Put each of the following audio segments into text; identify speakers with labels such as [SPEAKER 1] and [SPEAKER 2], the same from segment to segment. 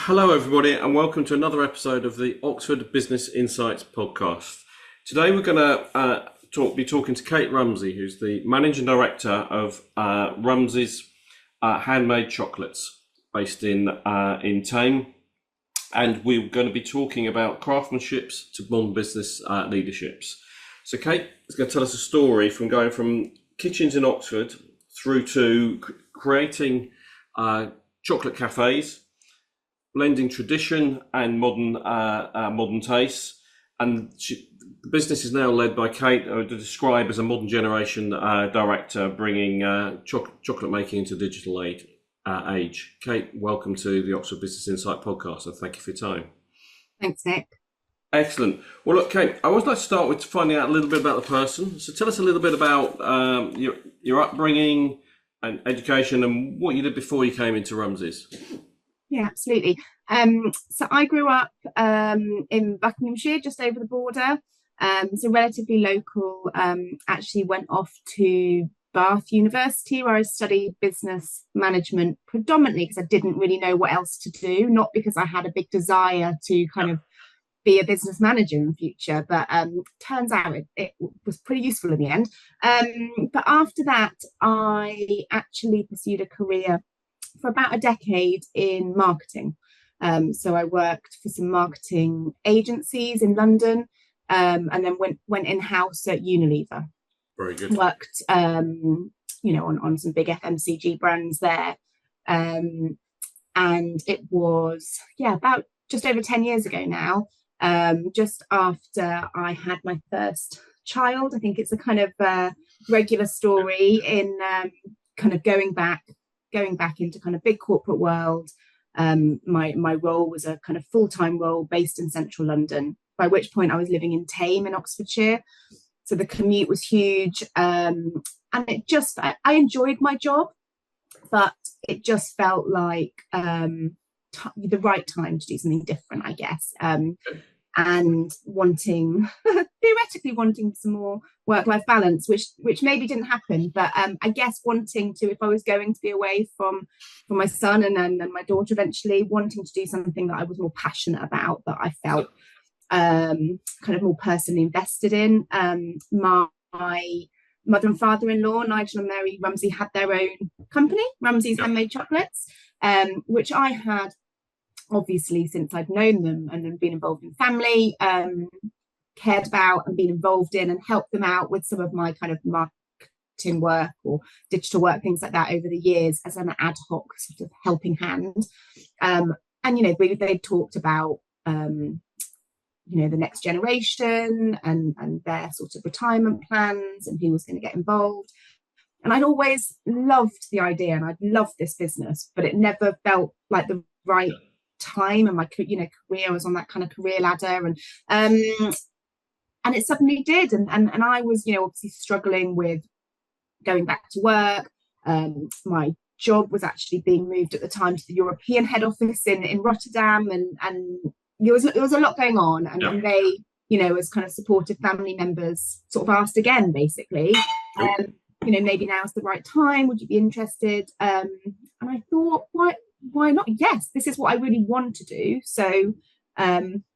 [SPEAKER 1] Hello, everybody, and welcome to another episode of the Oxford Business Insights podcast. Today, we're going to be talking to Kate Rumsey, who's the managing director of Rumsey's Handmade chocolates, based in Tame, and we're going to be talking about craftsmanships to modern business leaderships. So, Kate is going to tell us a story from going from kitchens in Oxford through to creating chocolate cafés, blending tradition and modern tastes, and the business is now led by Kate, to describe as a modern generation director, bringing chocolate making into digital age. Kate, welcome to the Oxford Business Insight podcast, and thank you for your time.
[SPEAKER 2] Thanks, Nick.
[SPEAKER 1] Excellent. Well, look, Kate, I always like to start with finding out a little bit about the person. So tell us a little bit about your upbringing and education and what you did before you came into Rumsey's.
[SPEAKER 2] Yeah, absolutely. So I grew up in Buckinghamshire, just over the border. So relatively local. Actually went off to Bath University, where I studied business management predominantly because I didn't really know what else to do, not because I had a big desire to kind of be a business manager in future, but turns out it was pretty useful in the end. But after that, I actually pursued a career for about a decade in marketing. So I worked for some marketing agencies in London, and then went in-house at Unilever.
[SPEAKER 1] Very good.
[SPEAKER 2] Worked, on some big FMCG brands there. And it was, about just over 10 years ago now, just after I had my first child. I think it's a kind of regular story in kind of going back into kind of big corporate world. My role was a kind of full-time role based in central London, by which point I was living in Tame in Oxfordshire. So the commute was huge. And I enjoyed my job, but it just felt like the right time to do something different, I guess. And theoretically wanting some more work-life balance, which maybe didn't happen, but I guess wanting to, if I was going to be away from my son and then my daughter eventually, wanting to do something that I was more passionate about, that I felt kind of more personally invested in. My mother and father-in-law, Nigel and Mary Rumsey, had their own company, Rumsey's Handmade Chocolates, which I had obviously since I'd known them and been involved in family, cared about and been involved in and helped them out with some of my kind of marketing work or digital work, things like that over the years as an ad hoc sort of helping hand. And, they talked about, the next generation and their sort of retirement plans and who was going to get involved. And I'd always loved the idea and I'd loved this business, but it never felt like the right time and my career. I was on that kind of career ladder and it suddenly did, and I was obviously struggling with going back to work. My job was actually being moved at the time to the European head office in Rotterdam, and there was a lot going on, and they as kind of supportive family members sort of asked again, basically, maybe now's the right time, would you be interested? And I thought, why not? Yes, this is what I really want to do. So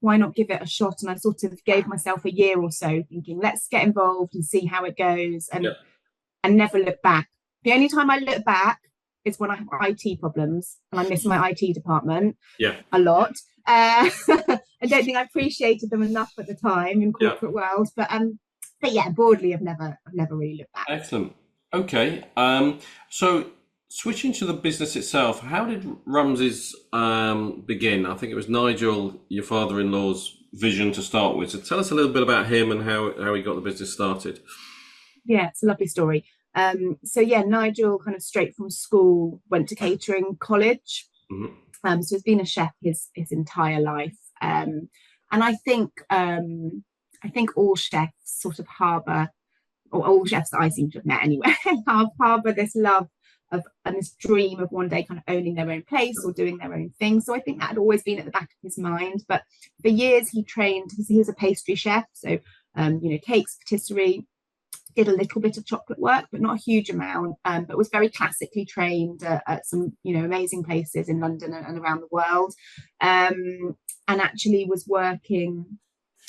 [SPEAKER 2] why not give it a shot? And I sort of gave myself a year or so thinking, let's get involved and see how it goes, and never look back. The only time I look back is when I have IT problems and I miss my IT department a lot. I don't think I appreciated them enough at the time in corporate world, but yeah, broadly I've never really looked back.
[SPEAKER 1] Excellent. Okay. So switching to the business itself, how did Rumsey's begin? I think it was Nigel, your father-in-law's vision to start with. So tell us a little bit about him and how he got the business started.
[SPEAKER 2] Yeah, it's a lovely story. Nigel kind of straight from school went to catering college. Mm-hmm. So he's been a chef his entire life. And I think all chefs sort of harbour, or all chefs that I seem to have met anyway, harbour this love of and this dream of one day kind of owning their own place or doing their own thing. So I think that had always been at the back of his mind. But for years he trained, he was a pastry chef, so cakes, patisserie, did a little bit of chocolate work, but not a huge amount, but was very classically trained at some, amazing places in London and around the world. And actually was working,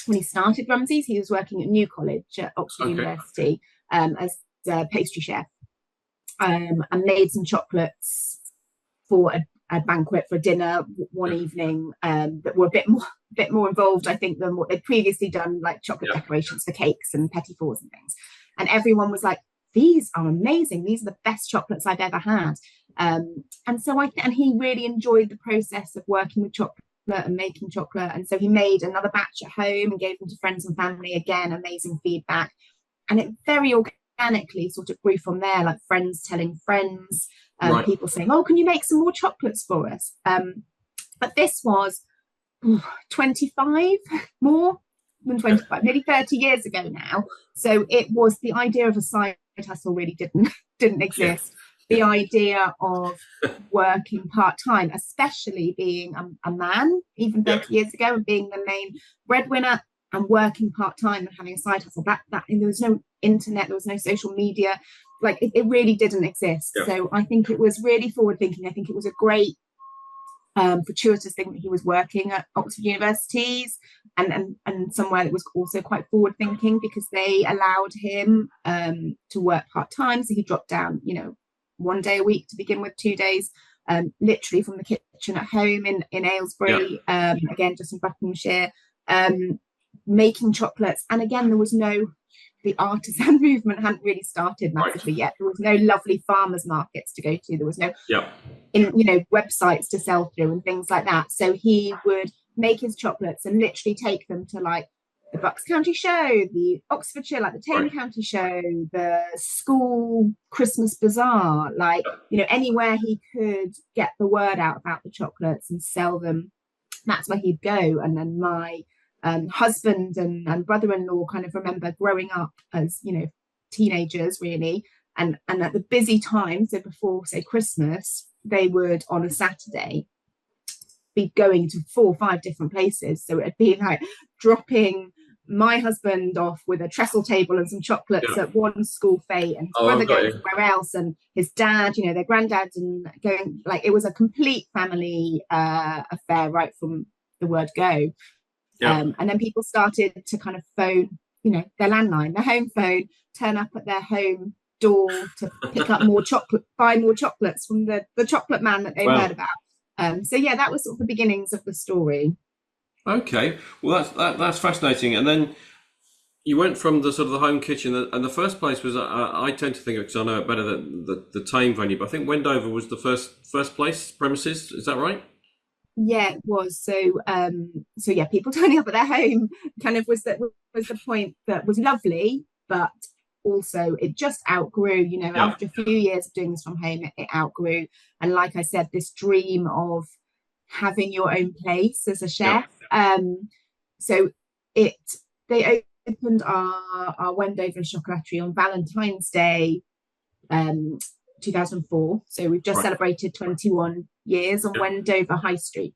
[SPEAKER 2] when he started Rumsey's, he was working at New College at Oxford University as a pastry chef, and made some chocolates for a banquet, for dinner one evening, that were a bit more involved, I think, than what they'd previously done, like chocolate decorations for cakes and petit fours and things. And everyone was like, these are amazing. These are the best chocolates I've ever had. And so and he really enjoyed the process of working with chocolate and making chocolate. And so he made another batch at home and gave them to friends and family. Again, amazing feedback. And it very organically sort of grew from there, like friends telling friends, people saying, oh, can you make some more chocolates for us? But this was 25, more than 25, maybe 30 years ago now. So it was, the idea of a side hustle really didn't exist. The idea of working part-time, especially being a man, even 30 years ago, and being the main breadwinner and working part-time and having a side hustle, that and there was no internet, there was no social media, like it really didn't exist. So I think it was really forward-thinking. I think it was a great fortuitous thing that he was working at Oxford Universities and somewhere that was also quite forward thinking, because they allowed him to work part-time. So he dropped down, 1 day a week to begin with, 2 days, literally from the kitchen at home in Aylesbury, again, just in Buckinghamshire, making chocolates. And again, there was the artisan movement hadn't really started massively yet. There was no lovely farmers markets to go to. There was no websites to sell through and things like that. So he would make his chocolates and literally take them to like the Bucks County Show, the Oxfordshire, like the Tame County Show, the school Christmas bazaar, like, anywhere he could get the word out about the chocolates and sell them, that's where he'd go. And then my husband and brother-in-law kind of remember growing up as teenagers really, and at the busy times, so before say Christmas, they would on a Saturday be going to 4 or 5 different places. So it'd be like dropping my husband off with a trestle table and some chocolates at one school fete, and his brother going somewhere else, and his dad, their granddad, and going, like, it was a complete family affair right from the word go. And then people started to kind of phone, their landline, their home phone, turn up at their home door to pick up more chocolate, buy more chocolates from the chocolate man that they heard about. So that was sort of the beginnings of the story. Okay,
[SPEAKER 1] well that's fascinating. And then you went from the sort of the home kitchen, and the first place was I tend to think of, because I know it better, than the Tame venue, but I think Wendover was the first place premises. Is that right?
[SPEAKER 2] Yeah, it was. So people turning up at their home kind of was the point that was lovely, but also it just outgrew, after a few years of doing this from home, it outgrew. And like I said, this dream of having your own place as a chef. So they opened our Wendover chocolaterie on Valentine's Day 2004. So we've just celebrated 21 years on Wendover High Street.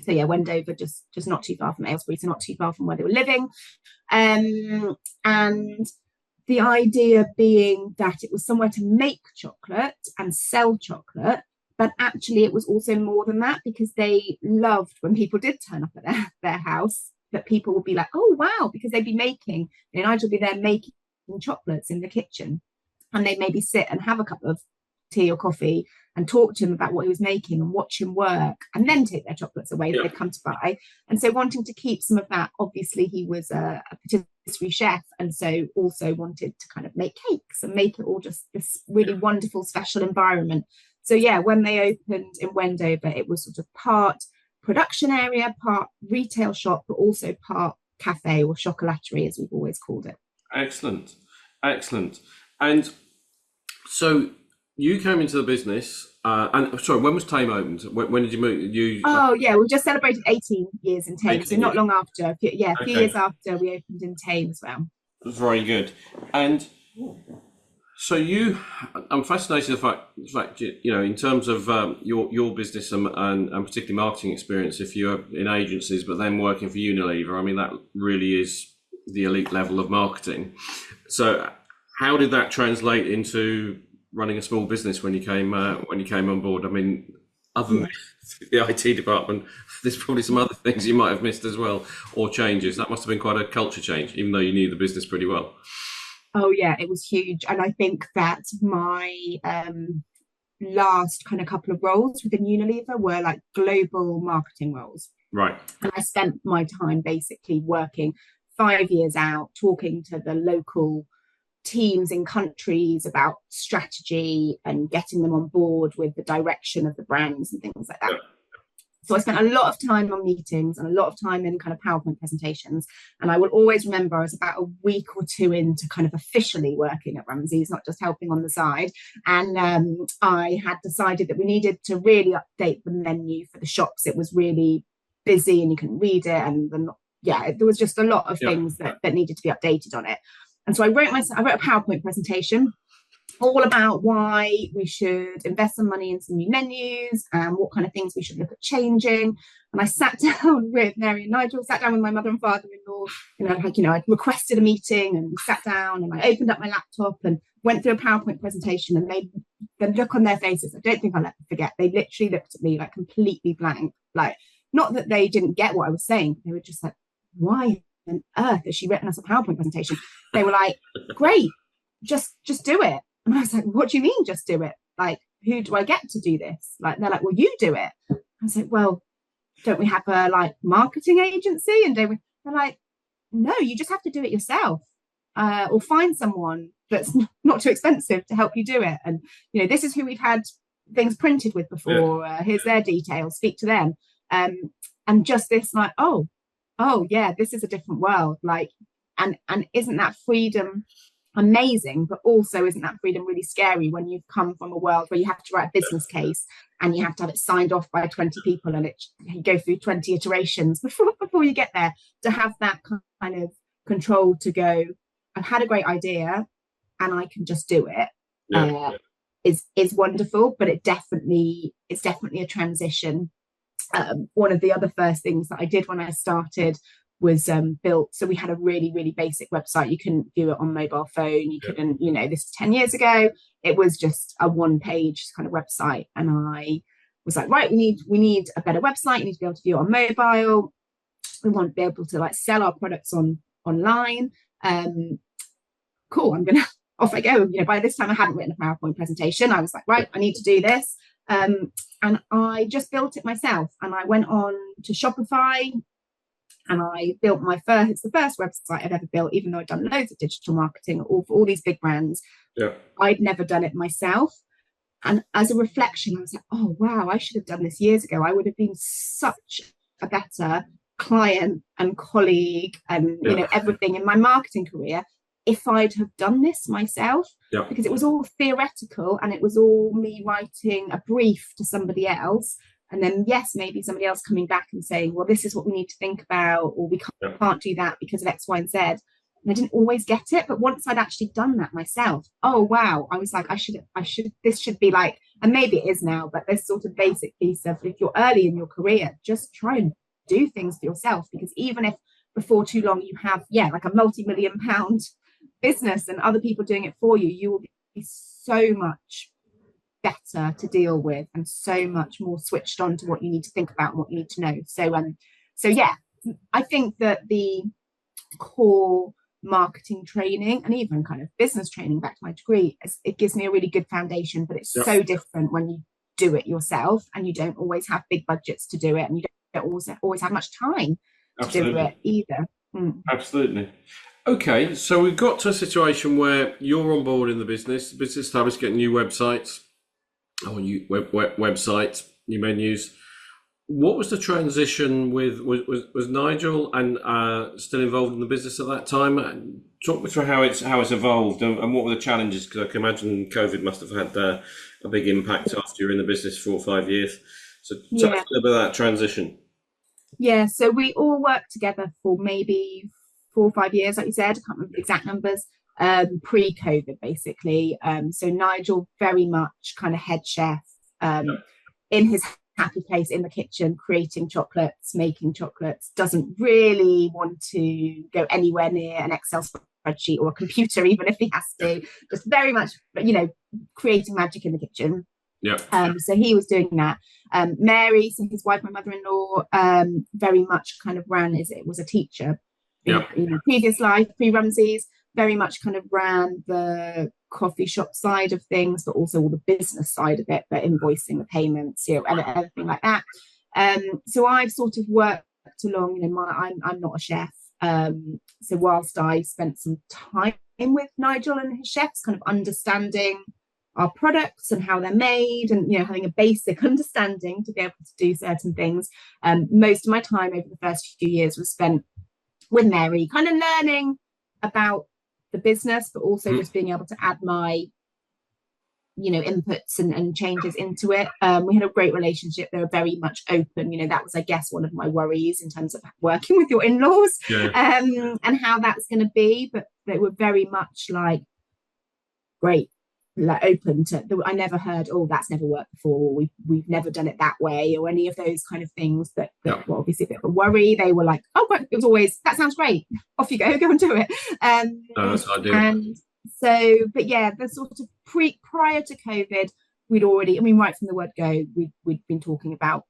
[SPEAKER 2] So Wendover, just not too far from Aylesbury, so not too far from where they were living. And the idea being that it was somewhere to make chocolate and sell chocolate, but actually it was also more than that, because they loved when people did turn up at their house, that people would be like, oh wow, because they'd be making, Nigel would be there making chocolates in the kitchen, and they'd maybe sit and have a cup of tea or coffee and talk to him about what he was making and watch him work, and then take their chocolates away that they'd come to buy. And so wanting to keep some of that, obviously he was a patisserie chef, and so also wanted to kind of make cakes and make it all just this really wonderful special environment. So when they opened in Wendover, it was sort of part production area, part retail shop, but also part cafe or chocolaterie, as we've always called it.
[SPEAKER 1] Excellent. And so you came into the business, and sorry, when was Tame opened? When did you move?
[SPEAKER 2] We just celebrated 18 years in Tame, so not long after. A few years after we opened in Tame as well.
[SPEAKER 1] Very good. And so I'm fascinated by the fact, in terms of your business and particularly marketing experience, if you're in agencies but then working for Unilever, I mean, that really is the elite level of marketing. So How did that translate into running a small business when you came on board? I mean, other than the IT department, there's probably some other things you might have missed as well, or changes. That must have been quite a culture change, even though you knew the business pretty well.
[SPEAKER 2] Oh yeah, it was huge. And I think that my last kind of couple of roles within Unilever were like global marketing roles.
[SPEAKER 1] Right.
[SPEAKER 2] And I spent my time basically working 5 years out, talking to the local teams in countries about strategy and getting them on board with the direction of the brands and things like that.
[SPEAKER 1] Yeah.
[SPEAKER 2] So I spent a lot of time on meetings and a lot of time in kind of PowerPoint presentations. And I will always remember I was about a week or two into kind of officially working at Rumsey's, not just helping on the side. And I had decided that we needed to really update the menu for the shops. It was really busy and you couldn't read it. And there was just a lot of things that needed to be updated on it. And so I wrote a PowerPoint presentation all about why we should invest some money in some new menus and what kind of things we should look at changing. And I sat down with Mary and Nigel, sat down with my mother and father-in-law, I requested a meeting and sat down and I opened up my laptop and went through a PowerPoint presentation and made the look on their faces. I don't think I'll ever forget. They literally looked at me like completely blank. Like, not that they didn't get what I was saying. They were just like, why on earth has she written us a PowerPoint presentation? They were like, great, just do it. And I was like, what do you mean just do it? Like, who do I get to do this? Like, they're like, well, you do it. I was like, well, don't we have a like marketing agency? And they're like, no, you just have to do it yourself, or find someone that's not too expensive to help you do it. And, this is who we've had things printed with before. Here's their details, speak to them. And just this like, oh yeah, this is a different world. Like, and isn't that freedom amazing? But also, isn't that freedom really scary when you've come from a world where you have to write a business case and you have to have it signed off by 20 people and you go through 20 iterations before you get there? To have that kind of control to go, I've had a great idea and I can just do it, is wonderful. But it's definitely a transition. One of the other first things that I did when I started was built. So we had a really, really basic website. You couldn't view it on mobile phone. You couldn't, this is 10 years ago. It was just a one-page kind of website. And I was like, right, we need a better website. You need to be able to view it on mobile. We want to be able to like sell our products online. Cool. Off I go. By this time I hadn't written a PowerPoint presentation. I was like, right, I need to do this. And I just built it myself. And I went on to Shopify and I built it's the first website I've ever built, even though I'd done loads of digital marketing for all these big brands.
[SPEAKER 1] Yeah.
[SPEAKER 2] I'd never done it myself. And as a reflection, I was like, oh, wow, I should have done this years ago. I would have been such a better client and colleague and, everything in my marketing career if I'd have done this myself, because it was all theoretical and it was all me writing a brief to somebody else. And then, yes, maybe somebody else coming back and saying, well, this is what we need to think about, or we can't do that because of X, Y, and Z. And I didn't always get it. But once I'd actually done that myself, oh, wow, I was like, this should be like, and maybe it is now, but this sort of basic piece of, if you're early in your career, just try and do things for yourself. Because even if before too long you have, like a multi-million-pound business and other people doing it for you, you will be so much better to deal with and so much more switched on to what you need to think about and what you need to know. So yeah, I think that the core marketing training and even kind of business training back to my degree, it gives me a really good foundation, but it's so different when you do it yourself and you don't always have big budgets to do it and you don't always have much time to do it either.
[SPEAKER 1] Absolutely. Okay, so we've got to a situation where you're on board in the business established, getting new websites, or new websites, new menus. What was the transition with, was Nigel and still involved in the business at that time? Talk me through how it's evolved and what were the challenges, because I can imagine COVID must have had a big impact after you're in the business 4 or 5 years. So tell us a little bit about that transition.
[SPEAKER 2] Yeah, so we all worked together for maybe 4 or 5 years, like you said, I can't remember the exact numbers, pre-COVID basically. So Nigel very much kind of head chef in his happy place in the kitchen, creating chocolates, making chocolates, doesn't really want to go anywhere near an Excel spreadsheet or a computer, even if he has to, just very much, creating magic in the kitchen.
[SPEAKER 1] Yeah.
[SPEAKER 2] So he was doing that. Mary, so his wife, my mother-in-law, very much kind of was a teacher in previous life, pre-Rumsey's, very much kind of ran the coffee shop side of things, but also all the business side of it, the invoicing, the payments, and everything like that. So I've sort of worked along, I'm not a chef. So whilst I spent some time with Nigel and his chefs, kind of understanding our products and how they're made, and having a basic understanding to be able to do certain things, most of my time over the first few years was spent with Mary, kind of learning about the business, but also just being able to add my inputs and changes into it. We had a great relationship. They were very much open. That was, I guess, one of my worries in terms of working with your in-laws, and how that's going to be. But they were very much like, great, like open to. I never heard, oh, that's never worked before. We've never done it that way, or any of those kind of things that were obviously a bit of a worry. They were like, oh, great. It was always, that sounds great. Off you go and do it.
[SPEAKER 1] That's ideal.
[SPEAKER 2] And so, but yeah, the sort of prior to COVID, we'd already, right from the word go, we'd been talking about,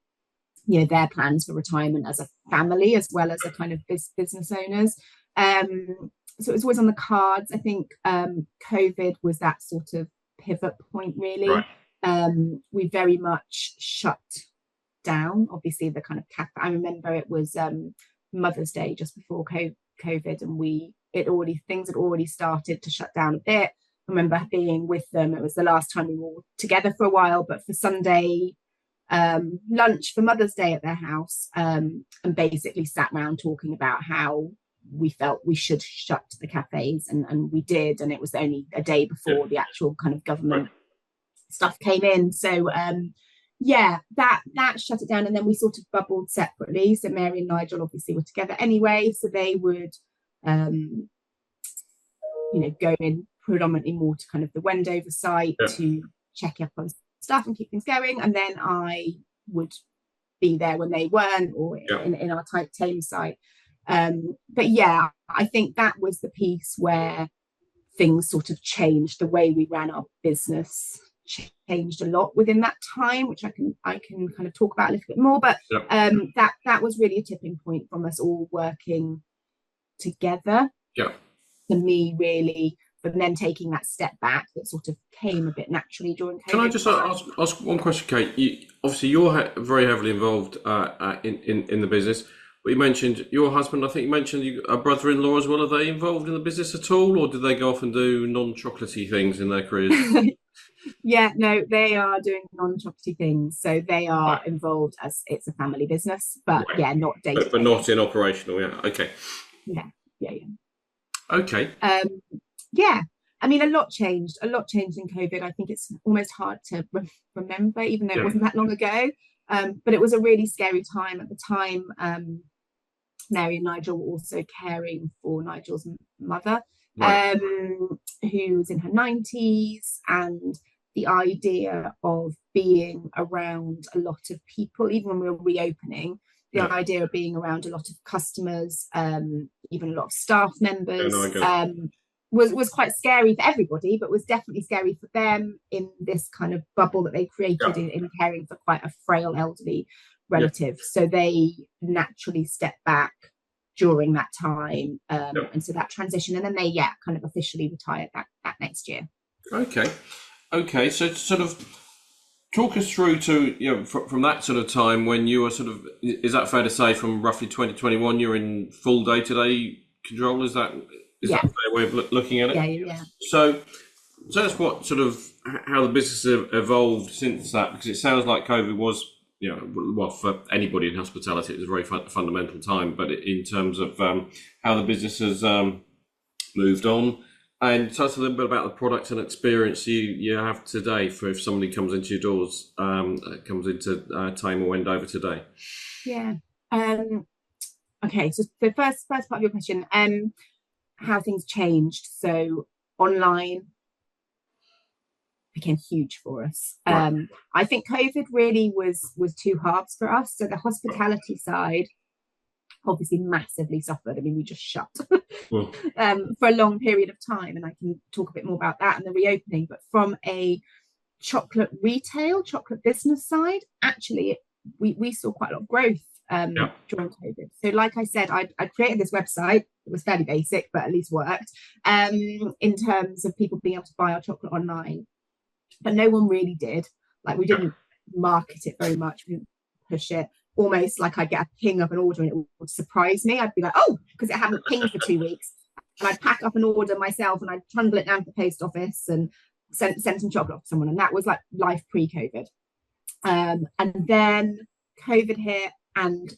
[SPEAKER 2] their plans for retirement as a family, as well as a kind of business owners. So it was always on the cards. I think COVID was that sort of pivot point, really.
[SPEAKER 1] Right.
[SPEAKER 2] We very much shut down, obviously, the kind of cafe. I remember it was Mother's Day just before COVID, and things had already started to shut down a bit. I remember being with them. It was the last time we were all together for a while, but for Sunday lunch for Mother's Day at their house, and basically sat around talking about how we felt we should shut the cafes, and we did, and it was only a day before the actual kind of government stuff came in. So that shut it down, and then we sort of bubbled separately. So Mary and Nigel obviously were together anyway, so they would go in predominantly more to kind of the Wendover site to check up on stuff and keep things going, and then I would be there when they weren't, or in our Thames site. But yeah, I think that was the piece where things sort of changed. The way we ran our business changed a lot within that time, which I can kind of talk about a little bit more. But that was really a tipping point from us all working together. Yeah. For me, really, but then taking that step back, that sort of came a bit naturally during COVID.
[SPEAKER 1] Can I just ask one question, Kate? Obviously, you're very heavily involved in the business. But you mentioned your husband. I think you mentioned a brother-in-law as well. Are they involved in the business at all, or do they go off and do non-chocolatey things in their careers?
[SPEAKER 2] Yeah, no, they are doing non-chocolatey things. So they are involved as it's a family business, but not day-to-day.
[SPEAKER 1] But not in operational. Yeah. Okay.
[SPEAKER 2] Yeah.
[SPEAKER 1] Okay.
[SPEAKER 2] A lot changed. A lot changed in COVID. I think it's almost hard to remember, even though it wasn't that long ago. But it was a really scary time at the time. Mary and Nigel were also caring for Nigel's mother, who was in her 90s, and the idea of being around a lot of people, even when we were reopening, the idea of being around a lot of customers, even a lot of staff members, was quite scary for everybody, but was definitely scary for them in this kind of bubble that they created in caring for quite a frail elderly relative. So they naturally stepped back during that time, and so that transition, and then they kind of officially retired that next year.
[SPEAKER 1] Okay, so sort of talk us through to from that sort of time when you were sort of, is that fair to say, from roughly 2021 you're in full day-to-day control? Is that a fair way of looking at it?
[SPEAKER 2] Yeah.
[SPEAKER 1] So that's what sort of how the business has evolved since that, because it sounds like COVID was, well, for anybody in hospitality, it was a very fundamental time. But in terms of how the business has moved on, and tell us a little bit about the product and experience you have today for if somebody comes into your doors, comes into Tame or Wendover today.
[SPEAKER 2] Yeah. Okay. So the first part of your question, how things changed. So online, became huge for us.
[SPEAKER 1] Right.
[SPEAKER 2] I think COVID really was two halves for us. So the hospitality side obviously massively suffered. I mean, we just shut
[SPEAKER 1] Mm.
[SPEAKER 2] for a long period of time, and I can talk a bit more about that and the reopening. But from a chocolate retail, chocolate business side, actually, we saw quite a lot of growth
[SPEAKER 1] Yeah.
[SPEAKER 2] during COVID. So, like I said, I created this website. It was fairly basic, but at least worked in terms of people being able to buy our chocolate online. But no one really did. Like, we didn't market it very much. We didn't push it. Almost like I'd get a ping of an order and it would surprise me. I'd be like, oh, because it hadn't pinged for 2 weeks. And I'd pack up an order myself and I'd trundle it down to the post office and send some chocolate off to someone. And that was like life pre-COVID. And then COVID hit, and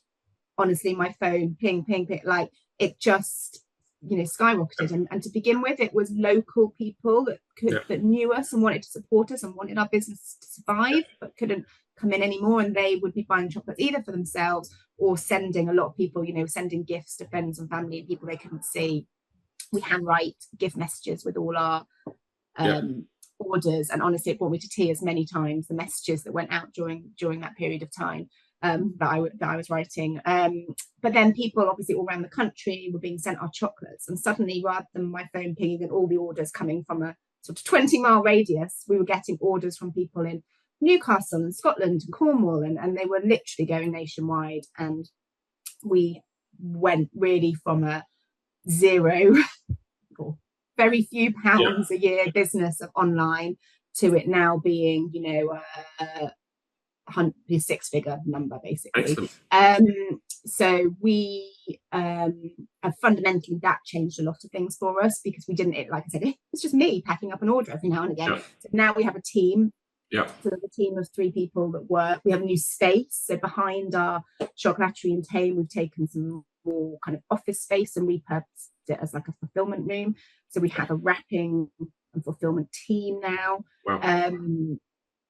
[SPEAKER 2] honestly, my phone ping, like it just, skyrocketed. And to begin with, it was local people that knew us and wanted to support us and wanted our business to survive, but couldn't come in anymore. And they would be buying chocolates either for themselves or sending, a lot of people, sending gifts to friends and family and people they couldn't see. We handwrite gift messages with all our orders, and honestly, it brought me to tears many times, the messages that went out during that period of time that I was writing. But then people obviously all around the country were being sent our chocolates, and suddenly, rather than my phone pinging and all the orders coming from a sort of 20-mile radius, we were getting orders from people in Newcastle and Scotland and Cornwall, and they were literally going nationwide. And we went really from a zero or very few pounds a year business of online to it now being, a six-figure number, basically. So we fundamentally, that changed a lot of things for us, because we didn't, like I said, it's just me packing up an order every now and again. So now we have a team. So there's a team of 3 people that work. We have a new space. So behind our chocolaterie and tame, we've taken some more kind of office space and repurposed it as like a fulfillment room. So we have a wrapping and fulfillment team now.
[SPEAKER 1] Wow.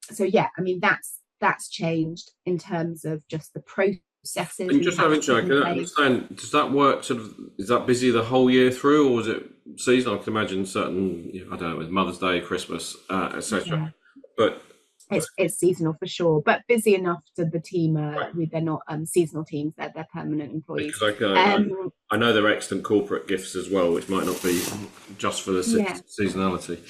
[SPEAKER 2] So yeah, I mean, that's changed in terms of just the processes.
[SPEAKER 1] And just having to understand, does that work sort of, is that busy the whole year through, or is it seasonal? I can imagine certain, I don't know, with Mother's Day, Christmas, etc. But
[SPEAKER 2] it's seasonal for sure, but busy enough to the team. They're not seasonal teams; they're permanent employees.
[SPEAKER 1] Because I know they're excellent corporate gifts as well, which might not be just for the seasonality.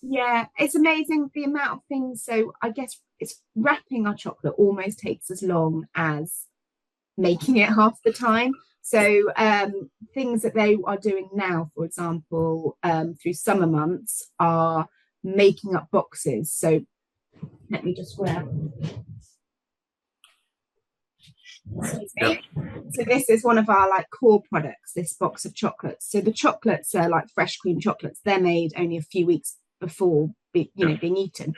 [SPEAKER 2] Yeah, it's amazing the amount of things. So I guess it's wrapping our chocolate almost takes as long as making it half the time. So things that they are doing now, for example, through summer months, are making up boxes. So let me just grab. So this is one of our like core products, this box of chocolates. So the chocolates are like fresh cream chocolates. They're made only a few weeks before being eaten.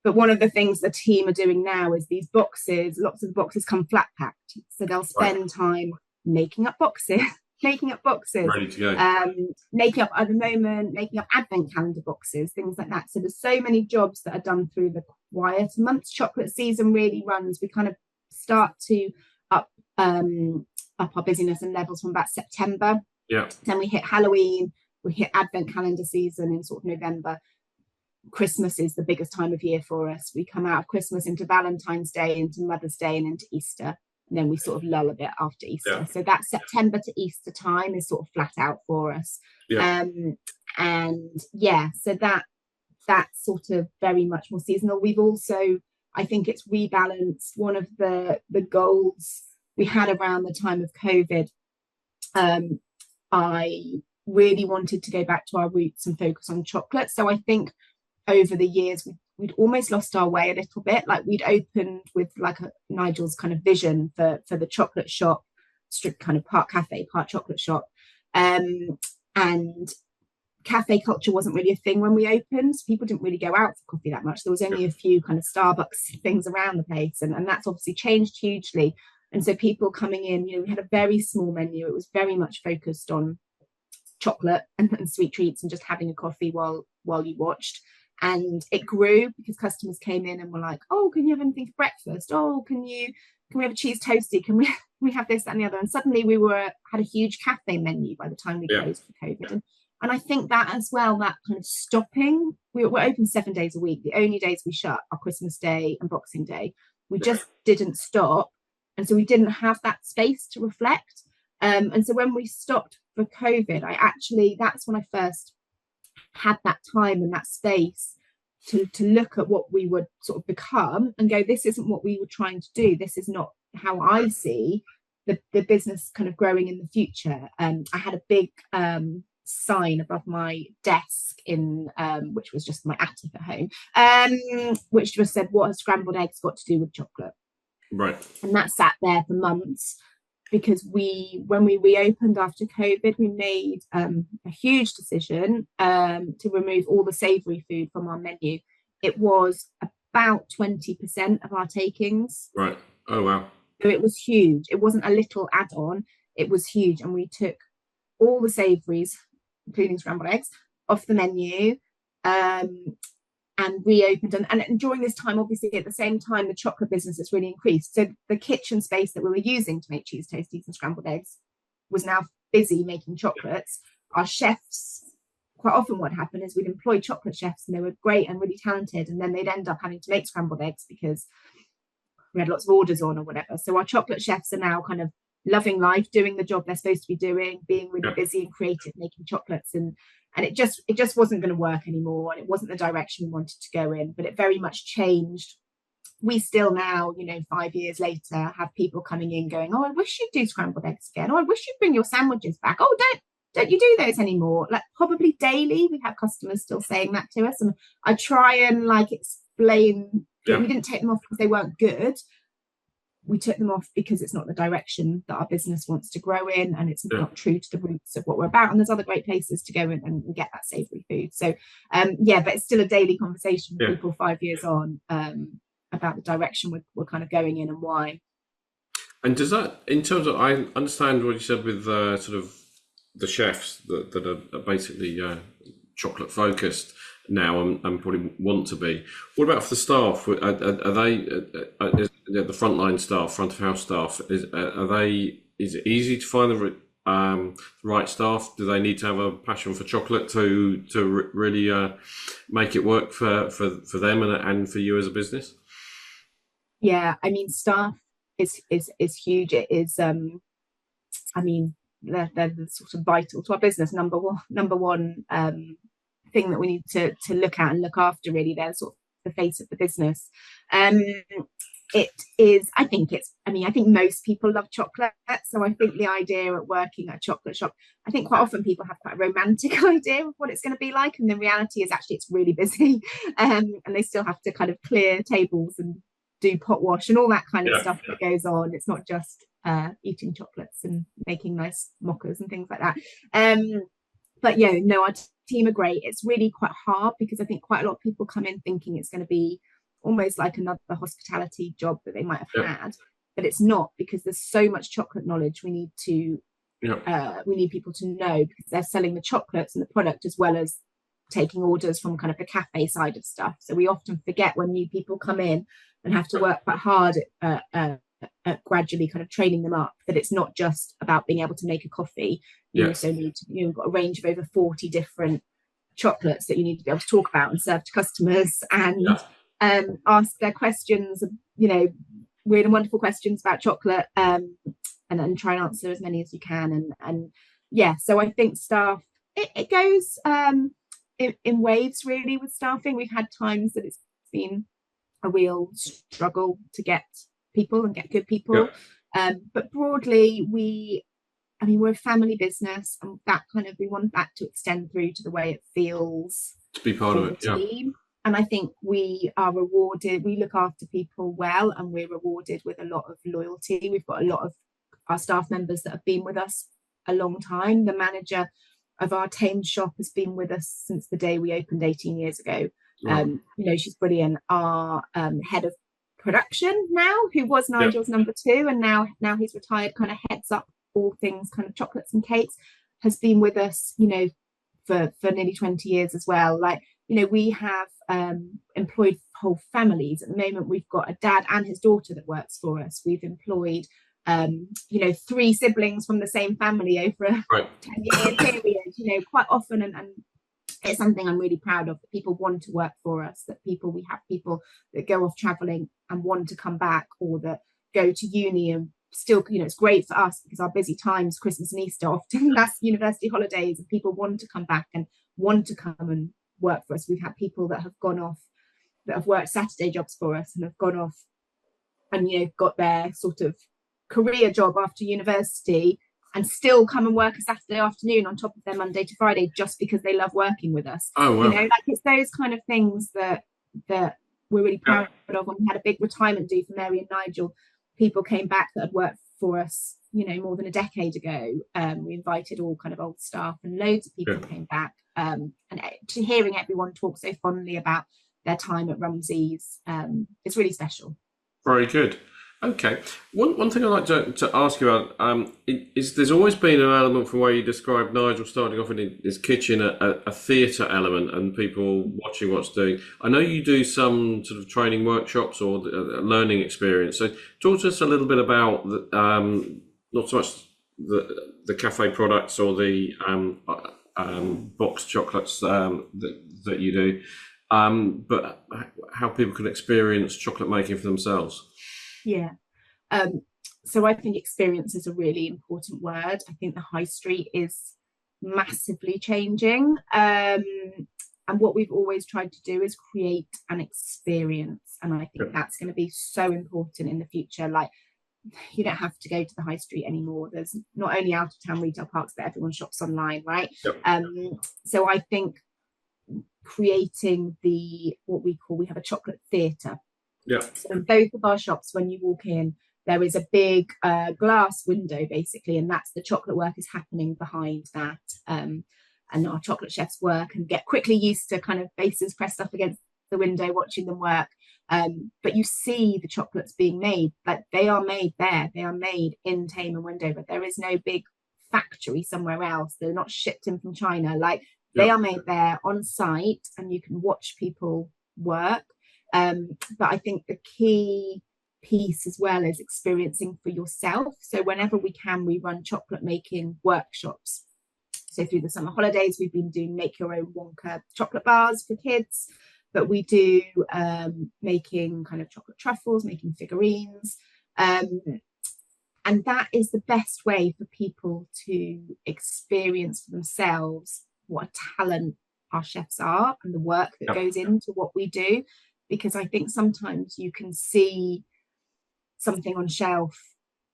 [SPEAKER 2] But one of the things the team are doing now is these boxes, lots of the boxes come flat packed. So they'll spend time making up boxes, ready to go. Making up at the moment, making up advent calendar boxes, things like that. So there's so many jobs that are done through the quieter months. Chocolate season really runs. We kind of start to up our busyness and levels from about September. Then we hit Halloween, we hit advent calendar season in sort of November. Christmas is the biggest time of year for us. We come out of Christmas into Valentine's Day, into Mother's Day, and into Easter. And then we sort of lull a bit after Easter. So that September to Easter time is sort of flat out for us. So that's sort of very much more seasonal. We've also, I think it's rebalanced. One of the goals we had around the time of COVID, I really wanted to go back to our roots and focus on chocolate. So I think over the years, we'd almost lost our way a little bit. Like we'd opened with like Nigel's kind of vision for the chocolate shop, strict kind of part cafe, part chocolate shop. And cafe culture wasn't really a thing when we opened. People didn't really go out for coffee that much. There was only a few kind of Starbucks things around the place. And that's obviously changed hugely. And so people coming in, we had a very small menu. It was very much focused on chocolate and sweet treats and just having a coffee while you watched. And it grew because customers came in and were like, oh, can you have anything for breakfast? Oh, can we have a cheese toasty? Can we have this, that, and the other? And suddenly we had a huge cafe menu by the time we closed for COVID. And And I think that as well, that kind of stopping, we're open 7 days a week. The only days we shut are Christmas Day and Boxing Day. We just didn't stop. And so we didn't have that space to reflect. And so when we stopped for COVID, that's when I first had that time and that space to look at what we would sort of become and go, this isn't what we were trying to do. This is not how I see the business kind of growing in the future. I had a big sign above my desk which was just my attic at home, which just said, what has scrambled eggs got to do with chocolate?
[SPEAKER 1] Right.
[SPEAKER 2] And that sat there for months, because when we reopened after COVID, we made a huge decision to remove all the savoury food from our menu. It was about 20% of our takings.
[SPEAKER 1] Right. Oh, wow.
[SPEAKER 2] So it was huge. It wasn't a little add-on. It was huge. And we took all the savouries, including scrambled eggs, off the menu, and reopened. And during this time, obviously, at the same time, the chocolate business has really increased. So the kitchen space that we were using to make cheese toasties and scrambled eggs was now busy making chocolates. Our chefs, quite often what happened is we'd employ chocolate chefs and they were great and really talented, and then they'd end up having to make scrambled eggs because we had lots of orders on or whatever. So our chocolate chefs are now kind of loving life, doing the job they're supposed to be doing, being really busy and creative, making chocolates, and it just wasn't going to work anymore, and it wasn't the direction we wanted to go in. But it very much changed. We still now, 5 years later, have people coming in going, oh, I wish you'd do scrambled eggs again. Oh, I wish you'd bring your sandwiches back. Oh, don't you do those anymore? Like, probably daily we have customers still saying that to us, and I try and explain that we didn't take them off because they weren't good. We took them off because it's not the direction that our business wants to grow in, and it's not true to the roots of what we're about. And there's other great places to go in and get that savoury food. So, but it's still a daily conversation with people 5 years on about the direction we're kind of going in and why.
[SPEAKER 1] And does that, in terms of, I understand what you said with sort of the chefs that are basically chocolate focused now and probably want to be. What about for the staff? Are they the frontline staff, front of house staff? Is it easy to find the right staff? Do they need to have a passion for chocolate to really make it work for them and for you as a business?
[SPEAKER 2] Yeah, I mean, staff is huge. It is. I mean, they're sort of vital to our business. Number one thing that we need to look at and look after, really. They're sort of the face of the business. It is, I think most people love chocolate, so I think the idea of working at a chocolate shop, I think quite often people have quite a romantic idea of what it's going to be like, and the reality is actually it's really busy, and they still have to kind of clear tables and do pot wash and all that kind of stuff that goes on. It's not just eating chocolates and making nice mochas and things like that. But our team are great. It's really quite hard because I think quite a lot of people come in thinking it's going to be almost like another hospitality job that they might have had, but it's not, because there's so much chocolate knowledge we need people to know, because they're selling the chocolates and the product as well as taking orders from kind of the cafe side of stuff. So we often forget when new people come in and have to work quite hard at gradually kind of training them up, that it's not just about being able to make a coffee. You also need to, you've got a range of over 40 different chocolates that you need to be able to talk about and serve to customers, and ask their questions, weird and wonderful questions about chocolate, and then try and answer as many as you can. And so I think staff, it goes in waves really with staffing. We've had times that it's been a real struggle to get people and get good people, but broadly we're a family business, and that kind of, we want that to extend through to the way it feels
[SPEAKER 1] to be part of it.
[SPEAKER 2] Team. And I think we are rewarded, we look after people well, and we're rewarded with a lot of loyalty. We've got a lot of our staff members that have been with us a long time. The manager of our Thames shop has been with us since the day we opened 18 years ago. She's brilliant. Our head of production now, who was Nigel's number 2, and now he's retired, kind of heads up all things kind of chocolates and cakes, has been with us, for nearly 20 years as well. We have employed whole families. At the moment, we've got a dad and his daughter that works for us. We've employed you know, three siblings from the same family over a
[SPEAKER 1] Right.
[SPEAKER 2] 10-year period, you know, quite often. And it's something I'm really proud of, that people want to work for us, that we have people that go off traveling and want to come back, or that go to uni and still, you know, it's great for us because our busy times, Christmas and Easter, often that's university holidays, and people want to come back and want to come and work for us. We've had people that have gone off, that have worked Saturday jobs for us and have gone off and, you know, got their sort of career job after university and still come and work a Saturday afternoon on top of their Monday to Friday, just because they love working with us.
[SPEAKER 1] Oh, wow.
[SPEAKER 2] You know, like, it's those kind of things that we're really proud of. When we had a big retirement do for Mary and Nigel, people came back that had worked for us, you know, more than a decade ago. We invited all kind of old staff, and loads of people came back. And hearing everyone talk so fondly about their time at Rumsey's, it's really special.
[SPEAKER 1] Very good. Okay. One thing I'd like to ask you about is there's always been an element, from where you described Nigel starting off in his kitchen, a theatre element and people watching what's doing. I know you do some sort of training workshops or learning experience. So talk to us a little bit about not so much the cafe products or the boxed chocolates that you do, but how people can experience chocolate making for themselves.
[SPEAKER 2] Yeah. So I think experience is a really important word. I think the high street is massively changing. And what we've always tried to do is create an experience. And I think that's going to be so important in the future. Like, you don't have to go to the high street anymore. There's not only out of town retail parks, but everyone shops online, right? So I think creating what we have a chocolate theatre.
[SPEAKER 1] Yeah. So
[SPEAKER 2] in both of our shops, when you walk in, there is a big glass window, basically, and that's the chocolate work is happening behind that. And our chocolate chefs work and get quickly used to kind of faces pressed up against the window, watching them work. But you see the chocolates being made, like they are made there. They are made in Tame and Wendover. There is no big factory somewhere else. They're not shipped in from China. Like, they are made there on site, and you can watch people work. But I think the key piece as well is experiencing for yourself. So whenever we can, we run chocolate making workshops. So through the summer holidays, we've been doing make your own Wonka chocolate bars for kids, but we do making kind of chocolate truffles, making figurines. And that is the best way for people to experience for themselves what a talent our chefs are and the work that goes into what we do. Because I think sometimes you can see something on shelf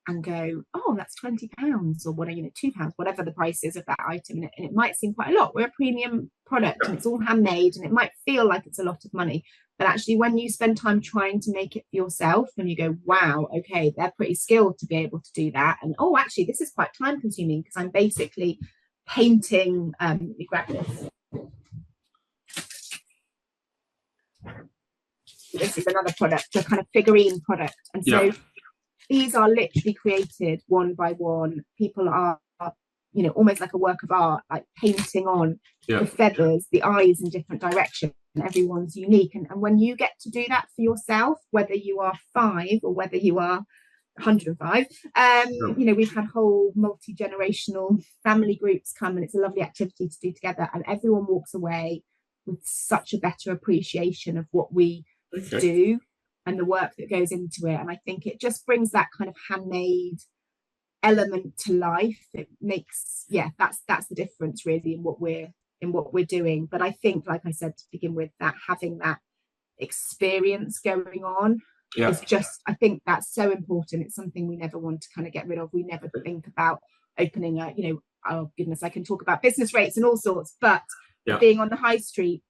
[SPEAKER 2] and go, oh, that's £20 or whatever, you know, £2, whatever the price is of that item. And it might seem quite a lot. We're a premium product and it's all handmade, and it might feel like it's a lot of money. But actually, when you spend time trying to make it for yourself and you go, wow, okay, they're pretty skilled to be able to do that. And oh, actually, this is quite time consuming because I'm basically painting, let me grab this. This is another product, a kind of figurine product. And so these are literally created one by one. People are, you know, almost like a work of art, like painting on the feathers, the eyes in different directions. Everyone's unique. And when you get to do that for yourself, whether you are 5 or whether you are 105, you know, we've had whole multi-generational family groups come, and it's a lovely activity to do together. And everyone walks away with such a better appreciation of what we do and the work that goes into it. And I think it just brings that kind of handmade element to life. It makes, that's the difference really in what we're doing. But I think, like I said to begin with, that having that experience going on is just, I think that's so important. It's something we never want to kind of get rid of. We never think about opening a, you know, oh goodness, I can talk about business rates and all sorts, but being on the high street.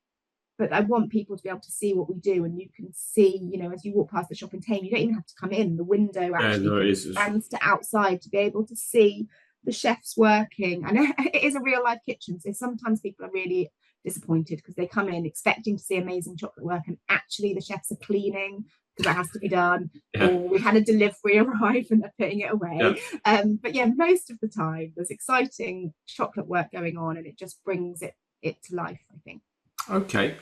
[SPEAKER 2] But I want people to be able to see what we do, and you can see, you know, as you walk past the shop in Tame, you don't even have to come in. The window actually expands to outside to be able to see the chefs working. And it is a real life kitchen. So sometimes people are really disappointed because they come in expecting to see amazing chocolate work, and actually the chefs are cleaning because that has to be done. Or we had a delivery arrive and they're putting it away. But most of the time there's exciting chocolate work going on, and it just brings it to life, I think.
[SPEAKER 1] Okay,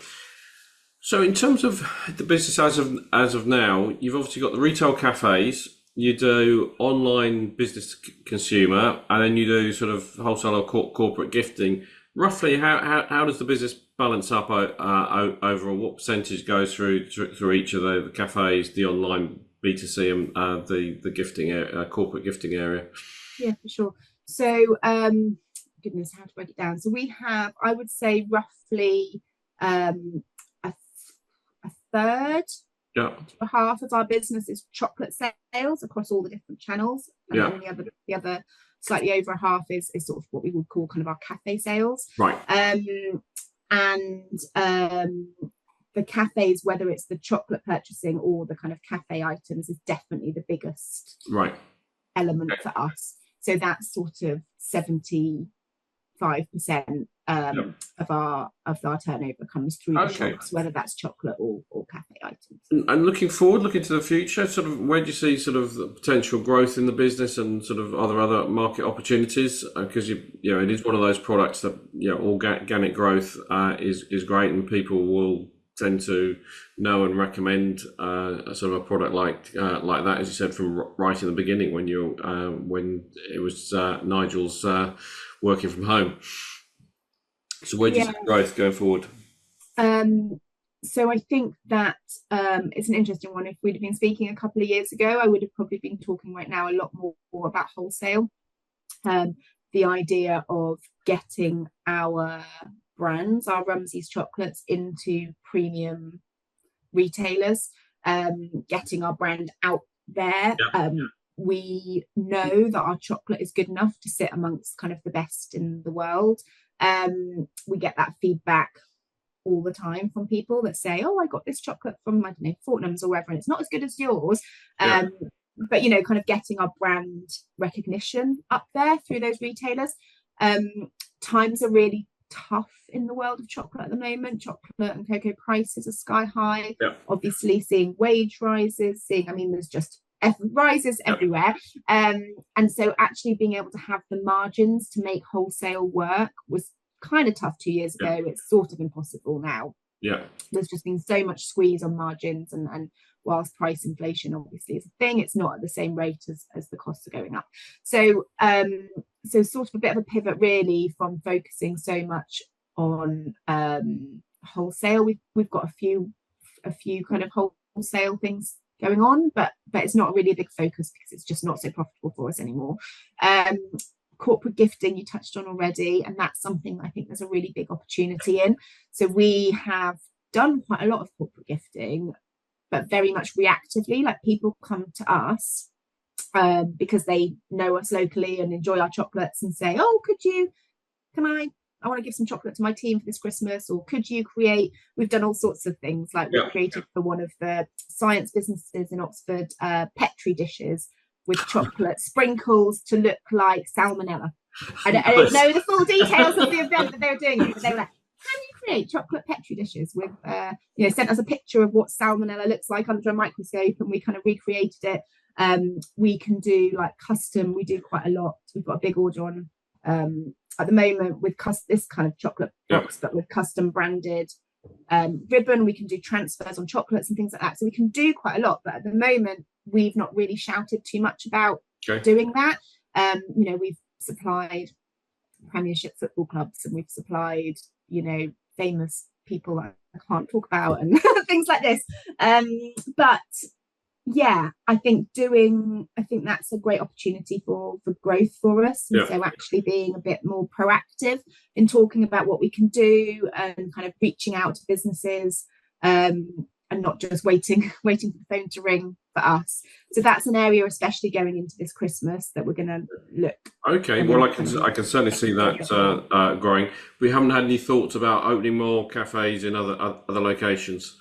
[SPEAKER 1] so in terms of the business as of now, you've obviously got the retail cafes, you do online business consumer, and then you do sort of wholesale or corporate gifting. Roughly, how does the business balance up overall? What percentage goes through each of the cafes, the online B2C, and the gifting area, corporate gifting area?
[SPEAKER 2] Yeah, for sure. So, goodness, how to break it down? So we have, I would say, roughly a third
[SPEAKER 1] Yeah,
[SPEAKER 2] to half of our business is chocolate sales across all the different channels, and
[SPEAKER 1] yeah,
[SPEAKER 2] then the other slightly over a half is sort of what we would call kind of our cafe sales.
[SPEAKER 1] right,
[SPEAKER 2] And the cafes, whether it's the chocolate purchasing or the kind of cafe items, is definitely the biggest
[SPEAKER 1] right.
[SPEAKER 2] element for us. So that's sort of 75%
[SPEAKER 1] Yeah.
[SPEAKER 2] of our turnover comes through the
[SPEAKER 1] Okay.
[SPEAKER 2] shops, whether that's chocolate or cafe items.
[SPEAKER 1] And looking forward, looking to the future, sort of where do you see sort of the potential growth in the business and sort of other market opportunities? Because you know it is one of those products that organic growth is great, and people will tend to know and recommend a sort of a product like that, as you said, from right in the beginning when it was Nigel's working from home. So where do you see growth going forward?
[SPEAKER 2] So I think that it's an interesting one. If we'd have been speaking a couple of years ago, I would have probably been talking right now a lot more about wholesale. The idea of getting our brands, our Rumsey's chocolates, into premium retailers, getting our brand out there. We know that our chocolate is good enough to sit amongst kind of the best in the world. We get that feedback all the time from people that say, oh, I got this chocolate from, I don't know, Fortnum's or wherever, and it's not as good as yours. But, kind of getting our brand recognition up there through those retailers. Times are really tough in the world of chocolate at the moment. Chocolate and cocoa prices are sky high. Obviously, seeing wage rises, there's just rises everywhere. And so actually being able to have the margins to make wholesale work was kind of tough 2 years ago. It's sort of impossible now. There's just been so much squeeze on margins, and whilst price inflation obviously is a thing, it's not at the same rate as the costs are going up. So sort of a bit of a pivot really from focusing so much on wholesale. We've got a few kind of wholesale things going on, but it's not really a big focus because it's just not so profitable for us anymore. Corporate gifting you touched on already, and that's something I think there's a really big opportunity in. So we have done quite a lot of corporate gifting, but very much reactively. Like, people come to us because they know us locally and enjoy our chocolates and say, oh, I want to give some chocolate to my team for this Christmas, or could you create, we've done all sorts of things. Like, we created for one of the science businesses in Oxford Petri dishes with chocolate sprinkles to look like salmonella. I don't know the full details of the event that they were doing, but they were like, can you create chocolate Petri dishes with, sent us a picture of what salmonella looks like under a microscope, and we kind of recreated it. We can do like custom, we do quite a lot. We've got a big order on at the moment with this kind of chocolate box, but with custom branded ribbon. We can do transfers on chocolates and things like that. So we can do quite a lot, but at the moment we've not really shouted too much about doing that. We've supplied Premiership football clubs, and we've supplied, famous people that I can't talk about and things like this. But yeah, I think that's a great opportunity for growth for us. And so actually being a bit more proactive in talking about what we can do and kind of reaching out to businesses, and not just waiting for the phone to ring for us. So that's an area, especially going into this Christmas, that we're going to look.
[SPEAKER 1] Okay, well, I can certainly see that growing. We haven't had any thoughts about opening more cafes in other locations.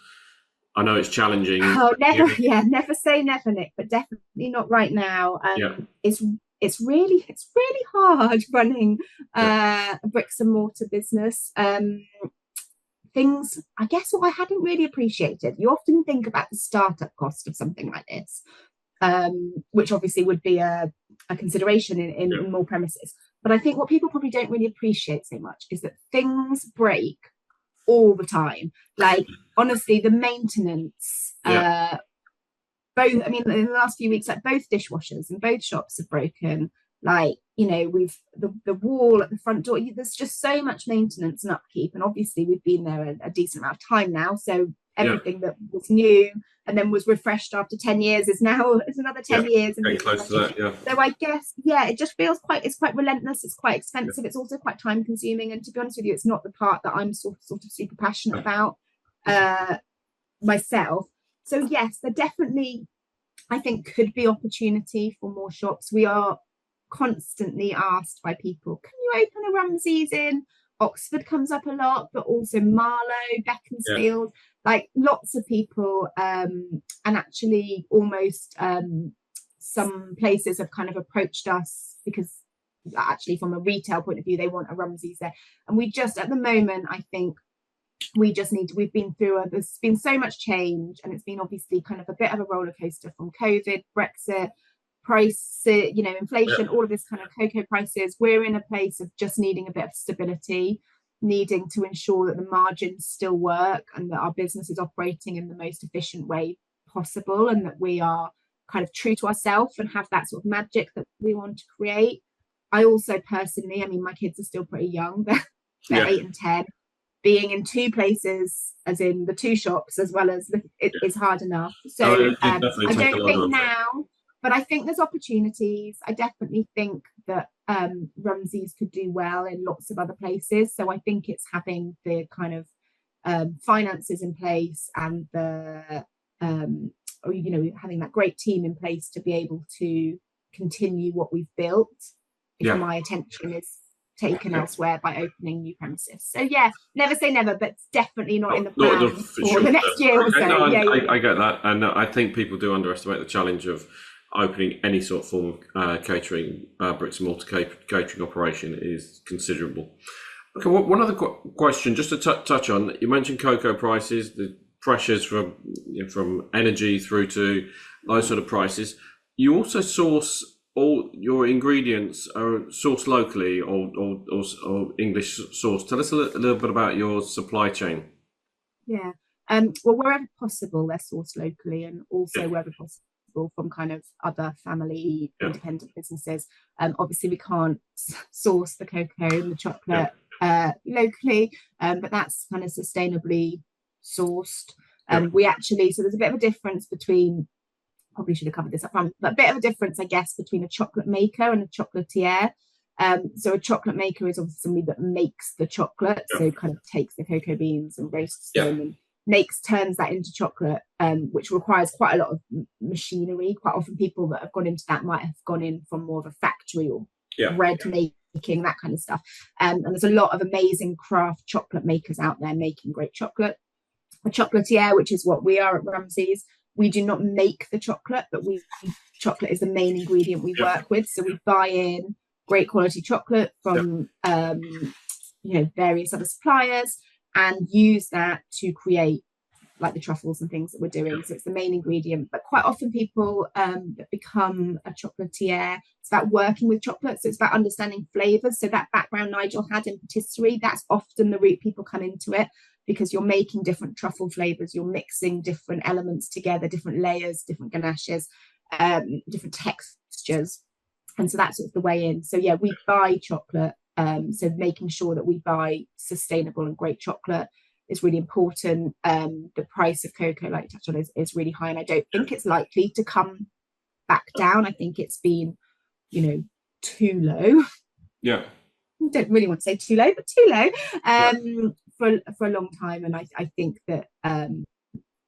[SPEAKER 1] I know it's challenging.
[SPEAKER 2] Oh, never say never, Nick, but definitely not right now. It's really hard running a bricks and mortar business. Things, I guess, what I hadn't really appreciated. You often think about the startup cost of something like this, which obviously would be a consideration in more premises. But I think what people probably don't really appreciate so much is that things break all the time. Like, honestly, the maintenance both, I mean, in the last few weeks, like both dishwashers and both shops have broken. Like, we've the wall at the front door, there's just so much maintenance and upkeep. And obviously we've been there a decent amount of time now. So everything that was new and then was refreshed after 10 years is now it's another 10 years. And
[SPEAKER 1] close to that, yeah.
[SPEAKER 2] So I guess, it just feels it's quite relentless. It's quite expensive. It's also quite time consuming. And to be honest with you, it's not the part that I'm sort of super passionate about myself. So yes, there definitely, I think, could be opportunity for more shops. We are constantly asked by people, can you open a Rumsey's in Oxford? Comes up a lot, but also Marlow, Beaconsfield, like lots of people, and actually almost some places have kind of approached us because actually from a retail point of view they want a Rumsey's there. And we just, at the moment, I think we've been through there's been so much change, and it's been obviously kind of a bit of a roller coaster from COVID, Brexit, price, inflation, all of this kind of cocoa prices. We're in a place of just needing a bit of stability, needing to ensure that the margins still work and that our business is operating in the most efficient way possible, and that we are kind of true to ourselves and have that sort of magic that we want to create. I also personally, I mean, my kids are still pretty young, they're 8 and 10. Being in two places, as in the two shops, as well as it is hard enough. So I don't think now, but I think there's opportunities. I definitely think that Rumsey's could do well in lots of other places. So I think it's having the kind of finances in place and the having that great team in place to be able to continue what we've built. If my attention is taken elsewhere by opening new premises. So never say never, but it's definitely not in the plan for the next year or so.
[SPEAKER 1] I get that, and I think people do underestimate the challenge of opening any sort of form of catering, bricks and mortar catering operation is considerable. Okay, one other question, just to touch on, you mentioned cocoa prices, the pressures from energy through to those sort of prices. You also source all your ingredients are sourced locally or English sourced. Tell us a little bit about your supply chain.
[SPEAKER 2] Yeah. Well, wherever possible, they're sourced locally, and also wherever possible from kind of other family independent businesses. Obviously, we can't source the cocoa and the chocolate locally, but that's kind of sustainably sourced. We actually, so there's a bit of a difference between, probably should have covered this up front, but a bit of a difference, I guess, between a chocolate maker and a chocolatier. So a chocolate maker is obviously somebody that makes the chocolate, so kind of takes the cocoa beans and roasts them and turns that into chocolate, which requires quite a lot of machinery. Quite often people that have gone into that might have gone in from more of a factory or bread making, that kind of stuff. And there's a lot of amazing craft chocolate makers out there making great chocolate. A chocolatier, which is what we are at Rumsey's, we do not make the chocolate, but chocolate is the main ingredient we work with. So we buy in great quality chocolate from various other suppliers and use that to create like the truffles and things that we're doing. So it's the main ingredient. But quite often people that become a chocolatier, it's about working with chocolate. So it's about understanding flavors. So that background Nigel had in patisserie, that's often the route people come into it, because you're making different truffle flavors, you're mixing different elements together, different layers, different ganaches, different textures. And so that's sort of the way in. So we buy chocolate. So making sure that we buy sustainable and great chocolate is really important. The price of cocoa, like you touched on, is really high, and I don't think it's likely to come back down. I think it's been, too low. I don't really want to say too low, but too low for a long time. And I think that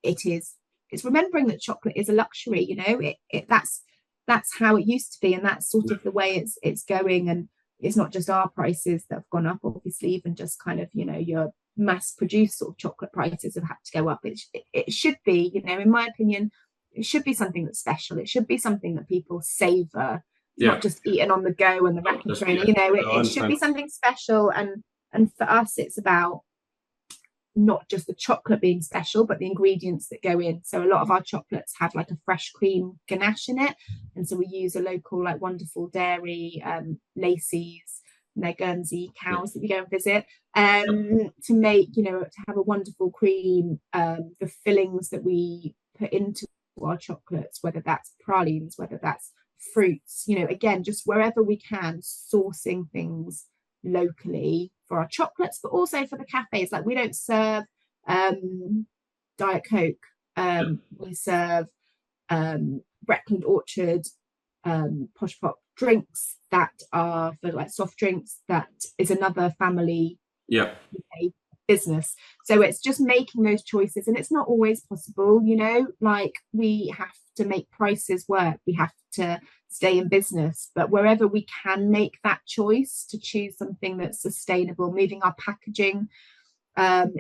[SPEAKER 2] it's remembering that chocolate is a luxury. That's how it used to be, and that's sort of the way it's going. And it's not just our prices that have gone up, obviously, even just kind of your mass produced sort of chocolate prices have had to go up. It should be, in my opinion, it should be something that's special. It should be something that people savor, not just eaten on the go and the rack and trainer. It should be something special. And for us, it's about not just the chocolate being special, but the ingredients that go in. So a lot of our chocolates have like a fresh cream ganache in it, and so we use a local like wonderful dairy, Lacey's, and their Guernsey cows that we go and visit, to make, to have a wonderful cream. The fillings that we put into for our chocolates, whether that's pralines, whether that's fruits, again, just wherever we can, sourcing things locally for our chocolates, but also for the cafes. Like, we don't serve Diet Coke. We serve Breckland Orchard Posh Pop drinks that are for like soft drinks. That is another family business. So it's just making those choices, and it's not always possible, like we have to make prices work, we have to stay in business, but wherever we can make that choice to choose something that's sustainable. Moving our packaging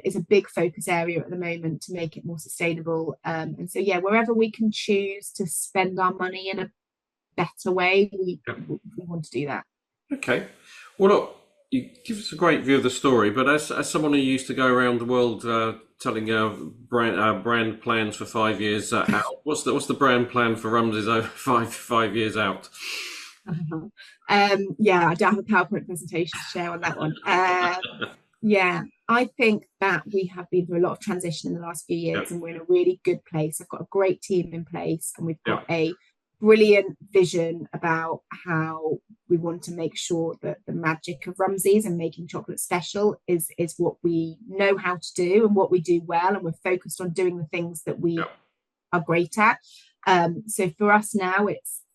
[SPEAKER 2] is a big focus area at the moment to make it more sustainable, and so wherever we can choose to spend our money in a better way, we want to do that.
[SPEAKER 1] Okay, well, look, you give us a great view of the story, but as someone who used to go around the world telling brand plans for 5 years out, what's the brand plan for Rumsey's over 5 years out?
[SPEAKER 2] I don't have a PowerPoint presentation to share on that one. I think that we have been through a lot of transition in the last few years, and we're in a really good place. I've got a great team in place, and we've got a brilliant vision about how we want to make sure that the magic of Rumsey's and making chocolate special is what we know how to do and what we do well, and we're focused on doing the things that we are great at. So for us now,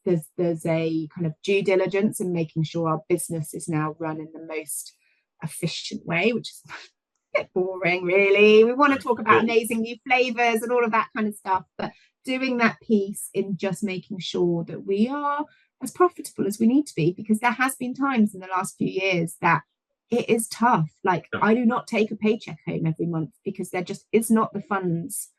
[SPEAKER 2] there's a kind of due diligence in making sure our business is now run in the most efficient way, which is a bit boring, really. We want to talk about amazing new flavors and all of that kind of stuff, but doing that piece in just making sure that we are as profitable as we need to be, because there has been times in the last few years that it is tough. Like, I do not take a paycheck home every month because there just is not the funds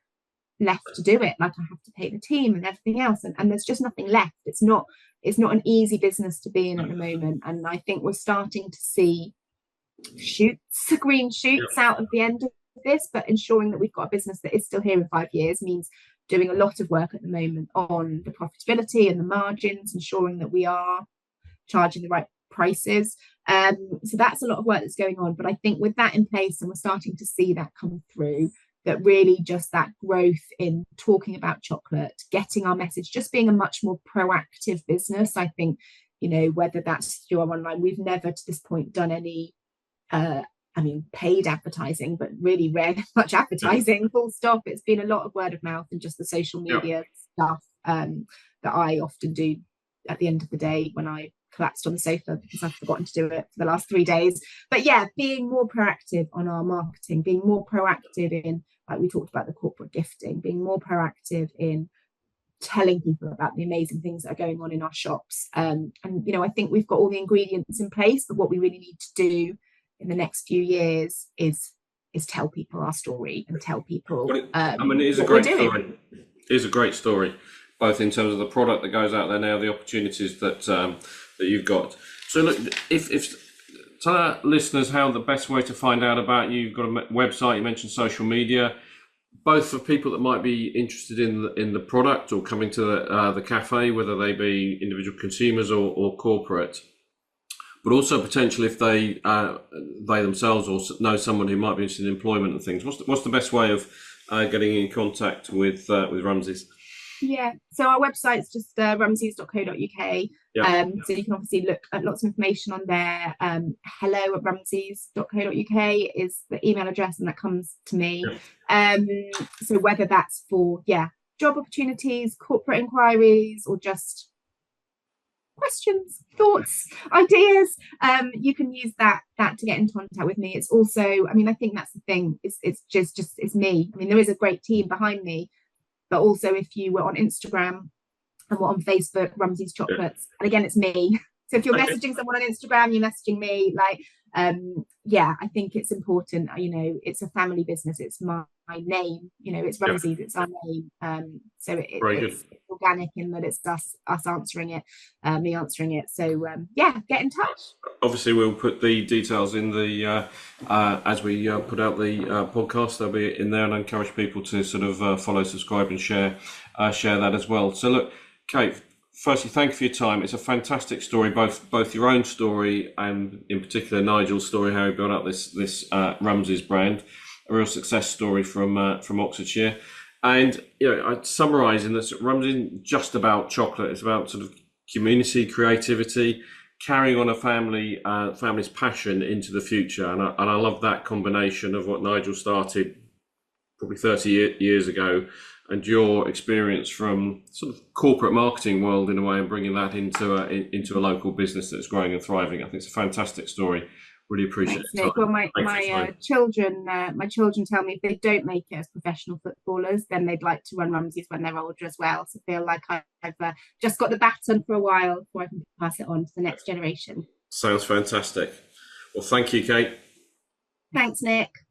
[SPEAKER 2] left to do it. Like, I have to pay the team and everything else, and there's just nothing left. It's not an easy business to be in at the moment, and I think we're starting to see green shoots out of the end of this, but ensuring that we've got a business that is still here in 5 years means doing a lot of work at the moment on the profitability and the margins, ensuring that we are charging the right prices. So that's a lot of work that's going on. But I think with that in place, and we're starting to see that come through, that really just that growth in talking about chocolate, getting our message, just being a much more proactive business. I think, whether that's through our online, we've never to this point done any paid advertising, but really rarely much advertising, full stop. It's been a lot of word of mouth and just the social media stuff that I often do at the end of the day when I collapsed on the sofa because I've forgotten to do it for the last 3 days. But being more proactive on our marketing, being more proactive in, like we talked about, the corporate gifting, being more proactive in telling people about the amazing things that are going on in our shops. And I think we've got all the ingredients in place, but what we really need to do in the next few years is tell people our story and tell people. It
[SPEAKER 1] is a great story. It is a great story, both in terms of the product that goes out there now, the opportunities that you've got. So look, if tell our listeners how the best way to find out about you. You've got a website. You mentioned social media, both for people that might be interested in the product or coming to the cafe, whether they be individual consumers or corporate. But also potentially if they themselves or know someone who might be interested in employment and things. What's the best way of getting in contact with Rumsey's?
[SPEAKER 2] So our website's just rumseys.co.uk. So you can obviously look at lots of information on there. hello@rumseys.co.uk is the email address, and that comes to me. So whether that's for job opportunities, corporate inquiries, or just questions, thoughts, ideas, you can use that to get in contact with me. It's also, I think that's the thing, it's just me. There is a great team behind me, but also if you were on Instagram and we're on Facebook, Rumsey's Chocolates, and again, it's me. So if you're messaging someone on Instagram, you're messaging me. I think it's important. It's a family business. It's my name. It's Rumsey's. It's our name. So it's organic in that it's us answering it, me answering it. So get in touch.
[SPEAKER 1] Obviously, we'll put the details in the as we put out the podcast. They'll be in there, and I encourage people to sort of follow, subscribe, and share that as well. So look, Kate, firstly, thank you for your time. It's a fantastic story, both your own story and in particular Nigel's story, how he built up this Rumsey's brand, a real success story from Oxfordshire. And I'd summarise in this, Rumsey isn't just about chocolate. It's about sort of community, creativity, carrying on a family's passion into the future. And I love that combination of what Nigel started probably 30 years ago, and your experience from sort of corporate marketing world in a way, and bringing that into a local business that's growing and thriving. I think it's a fantastic story. Really appreciate
[SPEAKER 2] Thanks, Nick. Well, my children tell me if they don't make it as professional footballers, then they'd like to run Rumsey's when they're older as well. So I feel like I've just got the baton for a while before I can pass it on to the next generation.
[SPEAKER 1] Sounds fantastic. Well, thank you, Kate.
[SPEAKER 2] Thanks, Nick.